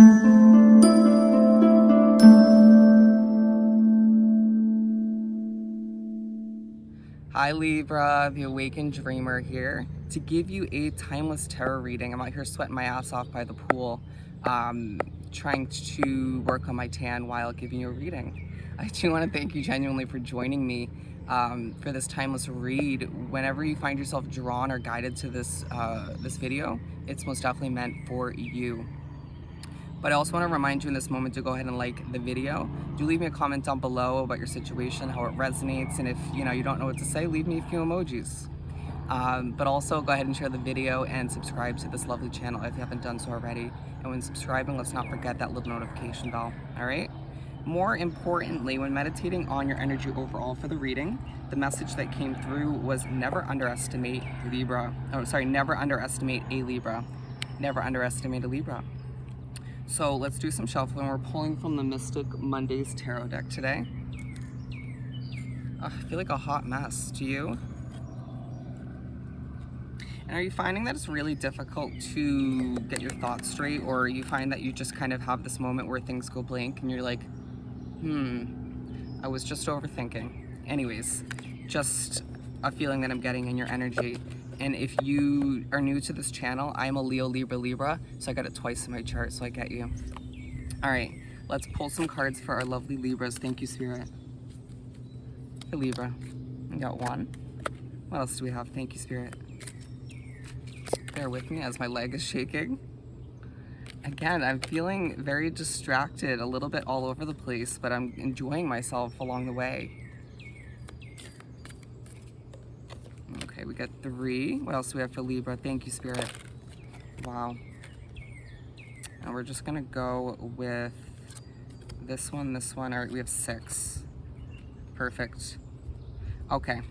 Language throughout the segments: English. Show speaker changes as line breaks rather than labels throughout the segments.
Hi Libra, the Awakened Dreamer here to give you a timeless tarot reading. I'm out here sweating my ass off by the pool, trying to work on my tan while giving you a reading. I do want to thank you genuinely for joining me for this timeless read. Whenever you find yourself drawn or guided to this video, it's most definitely meant for you. But I also want to remind you in this moment to go ahead and like the video. Do leave me a comment down below about your situation, how it resonates, and if you don't know what to say, leave me a few emojis. But also go ahead and share the video and subscribe to this lovely channel if you haven't done so already. And when subscribing, let's not forget that little notification bell, all right? More importantly, when meditating on your energy overall for the reading, the message that came through was never underestimate Libra. Oh, sorry, never underestimate a Libra. Never underestimate a Libra. So let's do some shuffling. We're pulling from the Mystic Mondays Tarot deck today. I feel like a hot mess. Do you? And are you finding that it's really difficult to get your thoughts straight, or you find that you just kind of have this moment where things go blank and you're like, I was just overthinking. Anyways, just a feeling that I'm getting in your energy. And if you are new to this channel, I'm a Leo, Libra, so I got it twice in my chart, so I get you. All right, let's pull some cards for our lovely Libras. Thank you, Spirit. For Libra, we got one. What else do we have? Thank you, Spirit. Bear with me as my leg is shaking. Again, I'm feeling very distracted, a little bit all over the place, but I'm enjoying myself along the way. Okay, we got three. What else do we have for Libra? Thank you, Spirit. Wow. And we're just gonna go with this one. All right, we have six. Perfect. Okay.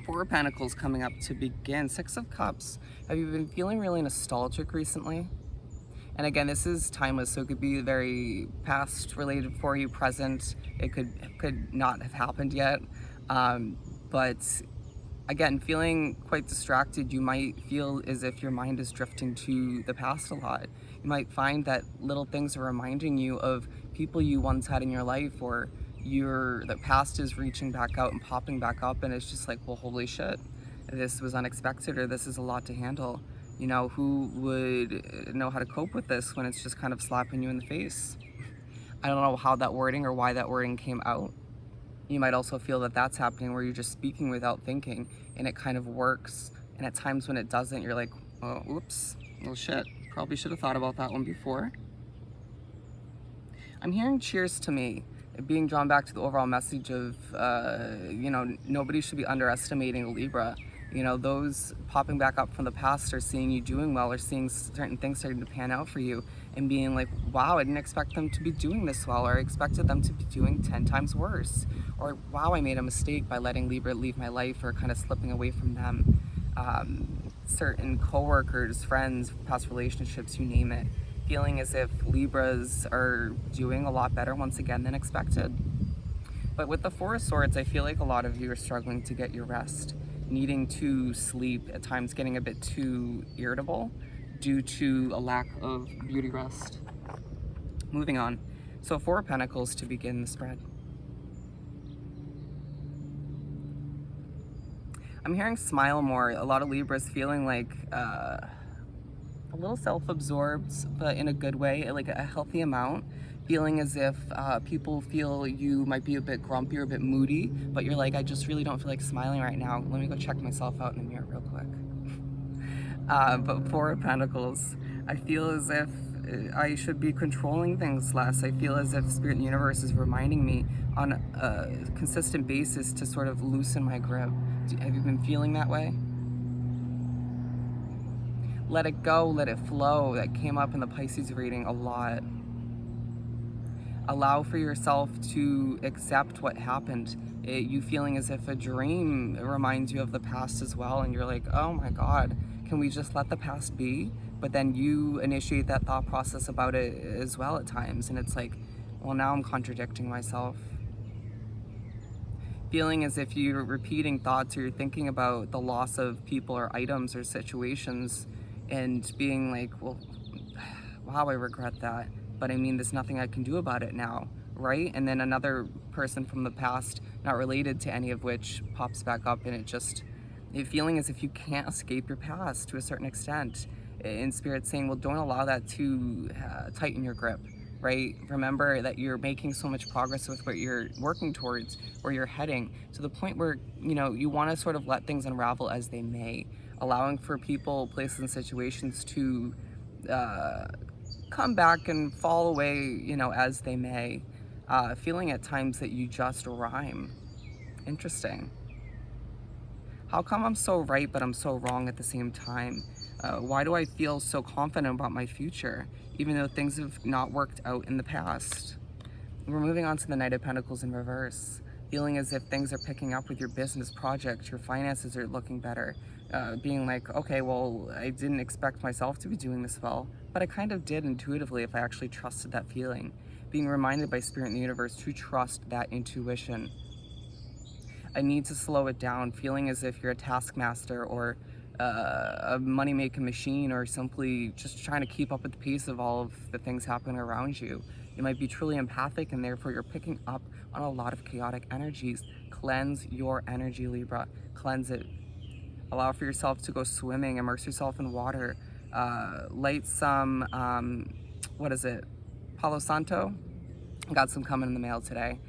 Four of Pentacles coming up to begin. Six of Cups. Have you been feeling really nostalgic recently? And again, this is timeless, so it could be very past related for you, present. It could not have happened yet. But again, feeling quite distracted, you might feel as if your mind is drifting to the past a lot. You might find that little things are reminding you of people you once had in your life, or the past is reaching back out and popping back up, and it's just like, well, holy shit, this was unexpected, or this is a lot to handle. You know, who would know how to cope with this when it's just kind of slapping you in the face? I don't know how that wording or why that wording came out. You might also feel that that's happening where you're just speaking without thinking and it kind of works. And at times when it doesn't, you're like, oh, oops, oh shit, probably should have thought about that one before. I'm hearing cheers to me, being drawn back to the overall message of, nobody should be underestimating a Libra. You know, those popping back up from the past are seeing you doing well, or seeing certain things starting to pan out for you and being like, wow, I didn't expect them to be doing this well, or I expected them to be doing 10 times worse. Or wow, I made a mistake by letting Libra leave my life, or kind of slipping away from them. Certain coworkers, friends, past relationships, you name it. Feeling as if Libras are doing a lot better once again than expected. But with the Four of Swords, I feel like a lot of you are struggling to get your rest, needing to sleep, at times getting a bit too irritable due to a lack of beauty rest. Moving on. So Four of Pentacles to begin the spread. I'm hearing smile more. A lot of Libras feeling like a little self-absorbed, but in a good way, like a healthy amount. Feeling as if people feel you might be a bit grumpy or a bit moody, but you're like, I just really don't feel like smiling right now. Let me go check myself out in the mirror real quick. But Four of Pentacles, I feel as if I should be controlling things less. I feel as if Spirit and the Universe is reminding me on a consistent basis to sort of loosen my grip. Have you been feeling that way? Let it go, let it flow. That came up in the Pisces reading a lot. Allow for yourself to accept what happened. You feeling as if a dream reminds you of the past as well, and you're like, oh my God, can we just let the past be? But then you initiate that thought process about it as well at times, and it's like, well, now I'm contradicting myself. Feeling as if you're repeating thoughts, or you're thinking about the loss of people or items or situations, and being like, well, wow, I regret that. but I mean, there's nothing I can do about it now, right? And then another person from the past, not related to any of which, pops back up, and it feeling as if you can't escape your past to a certain extent. In spirit saying, well, don't allow that to tighten your grip, right? Remember that you're making so much progress with what you're working towards, where you're heading, to the point where, you know, you want to sort of let things unravel as they may, allowing for people, places, and situations to come back and fall away, you know, as they may. Feeling at times that you just rhyme. Interesting. How come I'm so right but I'm so wrong at the same time? Why do I feel so confident about my future, even though things have not worked out in the past? We're moving on to the Knight of Pentacles in reverse. Feeling as if things are picking up with your business project, your finances are looking better. Being like, okay, well, I didn't expect myself to be doing this well, but I kind of did intuitively if I actually trusted that feeling. Being reminded by Spirit in the universe to trust that intuition. I need to slow it down, feeling as if you're a taskmaster or a money-making machine, or simply just trying to keep up with the pace of all of the things happening around you. You might be truly empathic, and therefore you're picking up on a lot of chaotic energies. Cleanse your energy, Libra. Cleanse it. Allow for yourself to go swimming, immerse yourself in water, light some, what is it, Palo Santo? Got some coming in the mail today.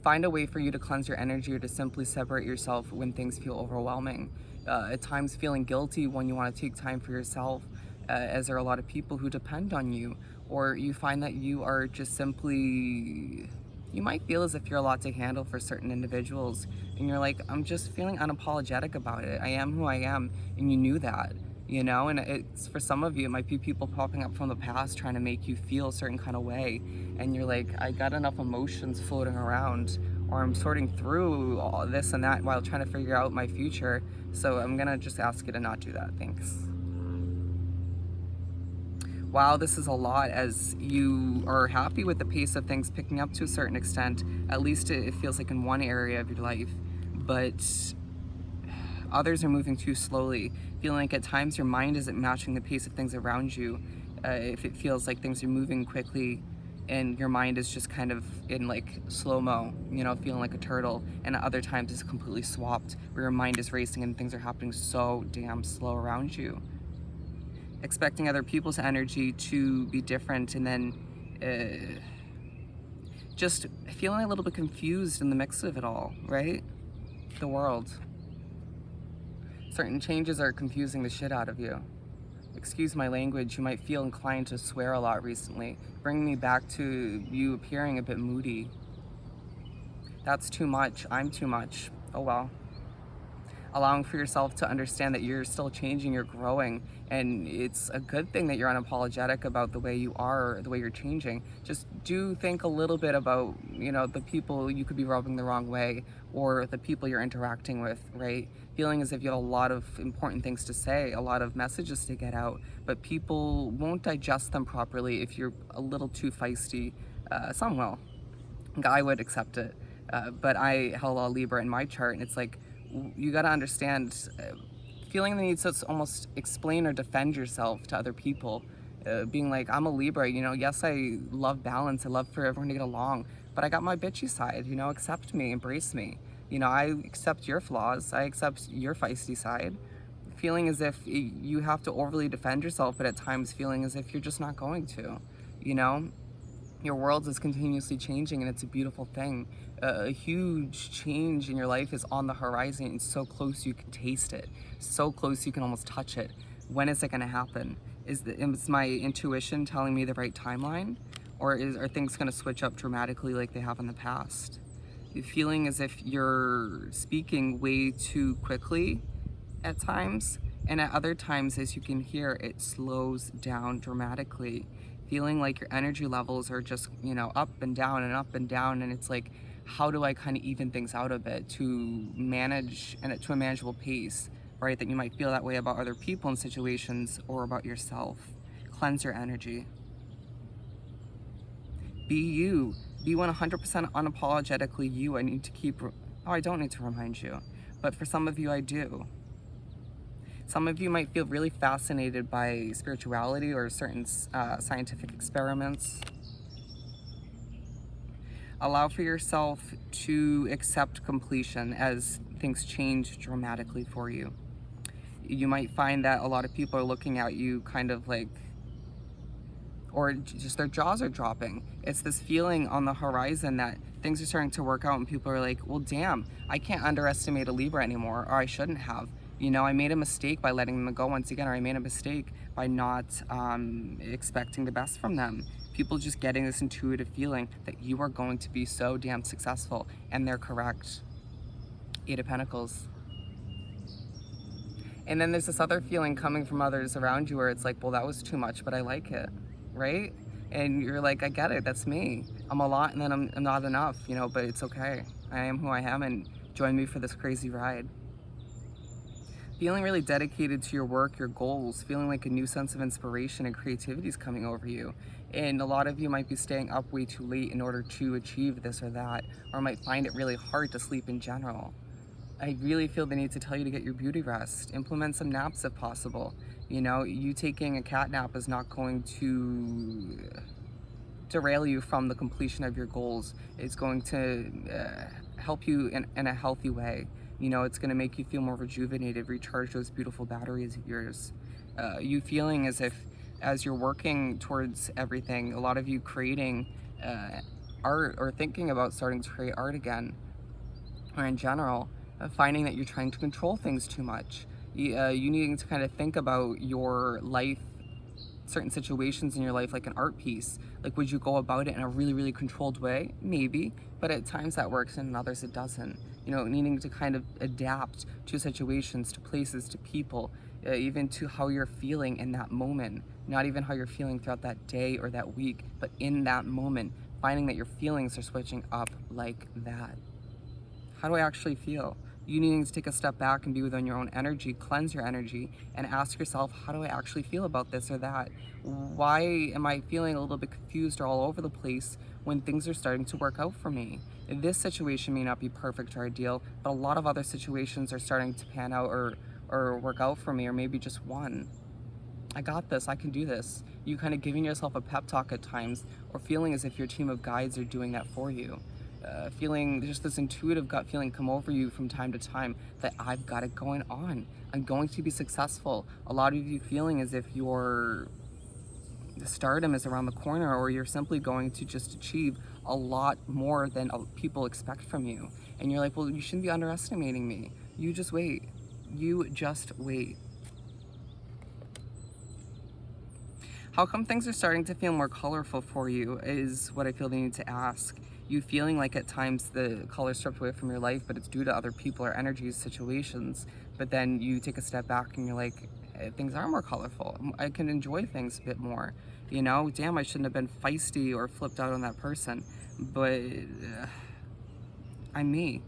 Find a way for you to cleanse your energy, or to simply separate yourself when things feel overwhelming. At times feeling guilty when you want to take time for yourself, as there are a lot of people who depend on you, or you find that you are just simply, you might feel as if you're a lot to handle for certain individuals, and you're like, I'm just feeling unapologetic about it. I am who I am, and you knew that, you know. And it's, for some of you, it might be people popping up from the past trying to make you feel a certain kind of way, and you're like, I got enough emotions floating around, or I'm sorting through all this and that while trying to figure out my future, so I'm gonna just ask you to not do that. Thanks. Wow, this is a lot, as you are happy with the pace of things picking up to a certain extent. At least it feels like in one area of your life, but others are moving too slowly. Feeling like at times your mind isn't matching the pace of things around you. If it feels like things are moving quickly and your mind is just kind of in like slow-mo, you know, feeling like a turtle, and at other times it's completely swapped, where your mind is racing and things are happening so damn slow around you. Expecting other people's energy to be different, and then just feeling a little bit confused in the mix of it all, right? The world. Certain changes are confusing the shit out of you. Excuse my language, you might feel inclined to swear a lot recently, bringing me back to you appearing a bit moody. That's too much. I'm too much. Oh well. Allowing for yourself to understand that you're still changing, you're growing, and it's a good thing that you're unapologetic about the way you are, the way you're changing. Just do think a little bit about, you know, the people you could be rubbing the wrong way, or the people you're interacting with, right? Feeling as if you have a lot of important things to say, a lot of messages to get out, but people won't digest them properly if you're a little too feisty. Some will. I would accept it. But I held a Libra in my chart, and it's like, you got to understand, feeling the need to almost explain or defend yourself to other people, being like, I'm a Libra, you know, yes, I love balance, I love for everyone to get along, but I got my bitchy side, you know, accept me, embrace me, you know, I accept your flaws, I accept your feisty side. Feeling as if you have to overly defend yourself, but at times feeling as if you're just not going to, you know. Your world is continuously changing, and it's a beautiful thing. A huge change in your life is on the horizon, and so close you can taste it, so close you can almost touch it. When is it going to happen? Is my intuition telling me the right timeline, or are things going to switch up dramatically like they have in the past? Feeling as if you're speaking way too quickly at times, and at other times, as you can hear, it slows down dramatically. Feeling like your energy levels are just, you know, up and down and up and down, and it's like, how do I kind of even things out a bit to manage, and to a manageable pace, right? That you might feel that way about other people and situations, or about yourself. Cleanse your energy. Be you. Be 100% unapologetically you. I don't need to remind you, but for some of you I do. Some of you might feel really fascinated by spirituality or certain scientific experiments. Allow for yourself to accept completion as things change dramatically for you. You might find that a lot of people are looking at you kind of like, or just their jaws are dropping. It's this feeling on the horizon that things are starting to work out and people are like, well, damn, I can't underestimate a Libra anymore, or I shouldn't have. You know, I made a mistake by letting them go once again, or I made a mistake by not expecting the best from them. People just getting this intuitive feeling that you are going to be so damn successful, and they're correct. 8 of Pentacles. And then there's this other feeling coming from others around you where it's like, well, that was too much, but I like it, right? And you're like, I get it, that's me. I'm a lot and then I'm not enough, you know, but it's okay. I am who I am, and join me for this crazy ride. Feeling really dedicated to your work, your goals, feeling like a new sense of inspiration and creativity is coming over you. And a lot of you might be staying up way too late in order to achieve this or that, or might find it really hard to sleep in general. I really feel the need to tell you to get your beauty rest. Implement some naps if possible. You know, you taking a cat nap is not going to derail you from the completion of your goals. It's going to help you in a healthy way. You know, it's going to make you feel more rejuvenated, recharge those beautiful batteries of yours. You feeling as if, as you're working towards everything, a lot of you creating art or thinking about starting to create art again, or in general, finding that you're trying to control things too much. You needing to kind of think about your life, certain situations in your life like an art piece. Like, would you go about it in a really, really controlled way? Maybe, but at times that works and in others it doesn't. You know, needing to kind of adapt to situations, to places, to people, even to how you're feeling in that moment. Not even how you're feeling throughout that day or that week, but in that moment, finding that your feelings are switching up like that. How do I actually feel? You needing to take a step back and be within your own energy, cleanse your energy, and ask yourself, how do I actually feel about this or that? Why am I feeling a little bit confused or all over the place when things are starting to work out for me? This situation may not be perfect or ideal, but a lot of other situations are starting to pan out or work out for me, or maybe just one. I got this, I can do this. You kind of giving yourself a pep talk at times, or feeling as if your team of guides are doing that for you. Feeling just this intuitive gut feeling come over you from time to time that I've got it going on. I'm going to be successful. A lot of you feeling as if your stardom is around the corner, or you're simply going to just achieve a lot more than people expect from you. And you're like, well, you shouldn't be underestimating me. You just wait. You just wait. How come things are starting to feel more colorful for you is what I feel the need to ask. You feeling like at times the color stripped away from your life, but it's due to other people or energies, situations. But then you take a step back and you're like, things are more colorful. I can enjoy things a bit more. You know, damn, I shouldn't have been feisty or flipped out on that person. But I'm me.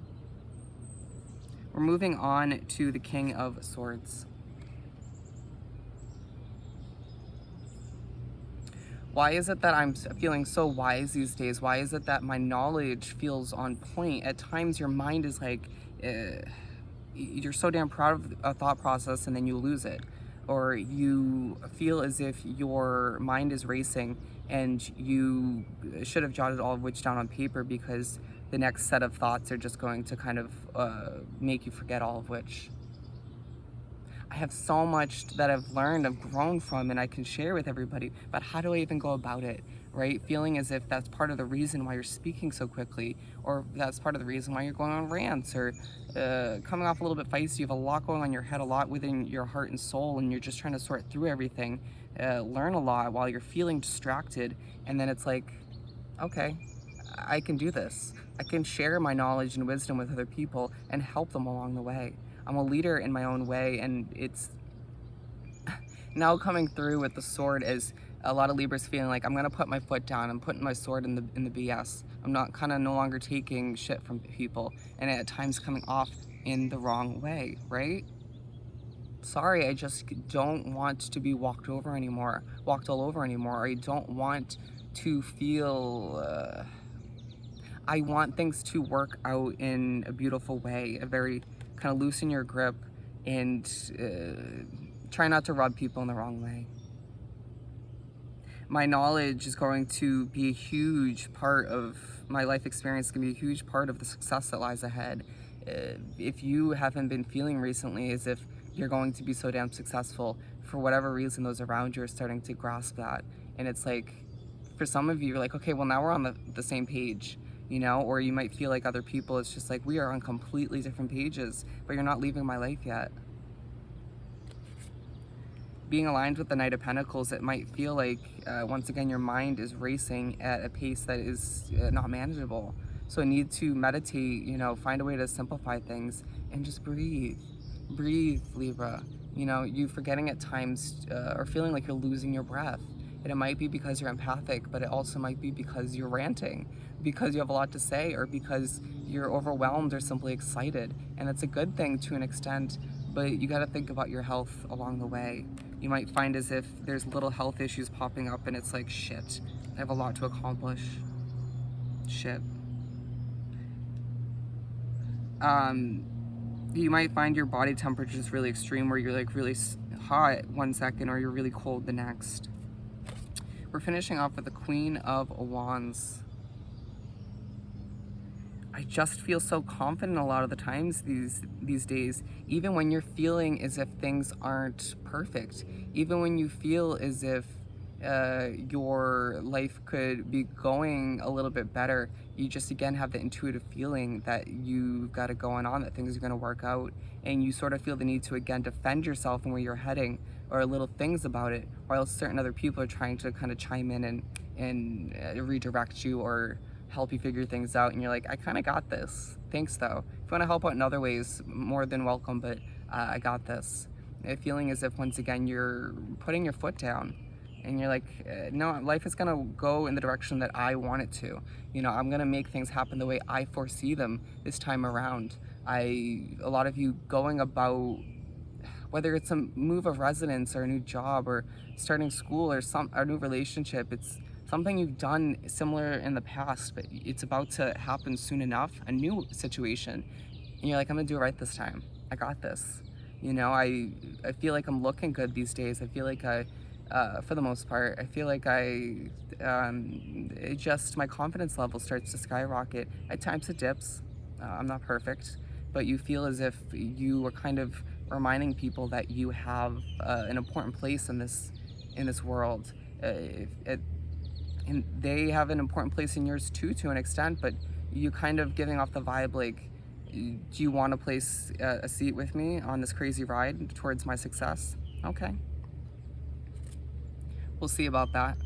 We're moving on to the King of Swords. Why is it that I'm feeling so wise these days? Why is it that my knowledge feels on point? At times your mind is like, you're so damn proud of a thought process and then you lose it. Or you feel as if your mind is racing and you should have jotted all of which down on paper, because the next set of thoughts are just going to kind of make you forget all of which. I have so much that I've learned, I've grown from, and I can share with everybody, but how do I even go about it, right? Feeling as if that's part of the reason why you're speaking so quickly, or that's part of the reason why you're going on rants, or coming off a little bit feisty. You have a lot going on in your head, a lot within your heart and soul, and you're just trying to sort through everything, learn a lot while you're feeling distracted, and then it's like, okay, I can do this. I can share my knowledge and wisdom with other people and help them along the way. I'm a leader in my own way, and it's now coming through with the sword as a lot of Libras feeling like, I'm gonna put my foot down. I'm putting my sword in the BS. I'm not kind of no longer taking shit from people, and at times coming off in the wrong way, right? Sorry, I just don't want to be walked all over anymore. I don't want to feel. I want things to work out in a beautiful way, a very kind of loosen your grip, and try not to rub people in the wrong way. My knowledge is going to be a huge part of my life experience, is going to be a huge part of the success that lies ahead. If you haven't been feeling recently as if you're going to be so damn successful, for whatever reason, those around you are starting to grasp that. And it's like, for some of you, you're like, okay, well, now we're on the same page, you know? Or you might feel like other people, it's just like, we are on completely different pages, but you're not leaving my life yet. Being aligned with the Knight of Pentacles, it might feel like, once again, your mind is racing at a pace that is not manageable. So I need to meditate, you know, find a way to simplify things and just breathe. Breathe, Libra. You know, you forgetting at times or feeling like you're losing your breath. And it might be because you're empathic, but it also might be because you're ranting, because you have a lot to say, or because you're overwhelmed or simply excited. And it's a good thing to an extent, but you got to think about your health along the way. You might find as if there's little health issues popping up and it's like, shit, I have a lot to accomplish. Shit. You might find your body temperature is really extreme, where you're like really hot one second or you're really cold the next. We're finishing off with the Queen of Wands. I just feel so confident a lot of the times these days, even when you're feeling as if things aren't perfect, even when you feel as if your life could be going a little bit better, you just again have the intuitive feeling that you've got it going on, that things are going to work out, and you sort of feel the need to again defend yourself and where you're heading, or little things about it, while certain other people are trying to kind of chime in and redirect you or help you figure things out, and you're like, I kind of got this. Thanks though. If you want to help out in other ways, more than welcome, but I got this. Feeling as if once again you're putting your foot down and you're like, no, life is gonna go in the direction that I want it to. You know, I'm gonna make things happen the way I foresee them this time around. A lot of you going about, whether it's a move of residence or a new job or starting school or a new relationship, it's something you've done similar in the past, but it's about to happen soon enough, a new situation. And you're like, I'm gonna do it right this time. I got this. You know, I feel like I'm looking good these days. I feel like for the most part, I feel like my confidence level starts to skyrocket. At times it dips. I'm not perfect, but you feel as if you are kind of reminding people that you have an important place in this world. And they have an important place in yours too, to an extent, but you kind of giving off the vibe like, do you want to place a seat with me on this crazy ride towards my success? Okay. We'll see about that.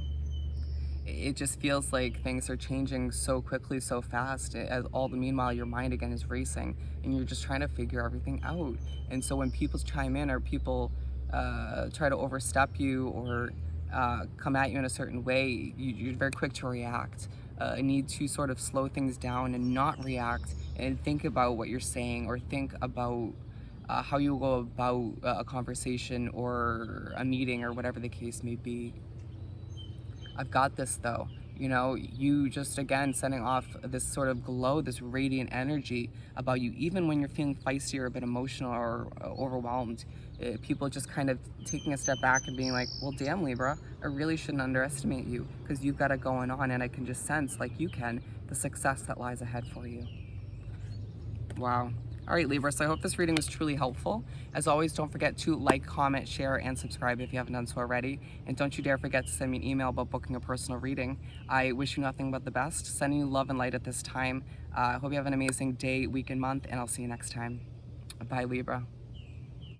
It just feels like things are changing so quickly, so fast. All the meanwhile, your mind again is racing, and you're just trying to figure everything out. And so when people chime in or people try to overstep you or come at you in a certain way, you're very quick to react. I need to sort of slow things down and not react and think about what you're saying, or think about how you go about a conversation or a meeting or whatever the case may be. I've got this though. You know, you just again sending off this sort of glow, this radiant energy about you, even when you're feeling feisty or a bit emotional or overwhelmed. People just kind of taking a step back and being like, well, damn, Libra, I really shouldn't underestimate you, because you've got it going on, and I can just sense, like you can, the success that lies ahead for you. Wow. All right, Libra, so I hope this reading was truly helpful. As always, don't forget to like, comment, share, and subscribe if you haven't done so already. And don't you dare forget to send me an email about booking a personal reading. I wish you nothing but the best. Sending you love and light at this time. I hope you have an amazing day, week, and month, and I'll see you next time. Bye, Libra.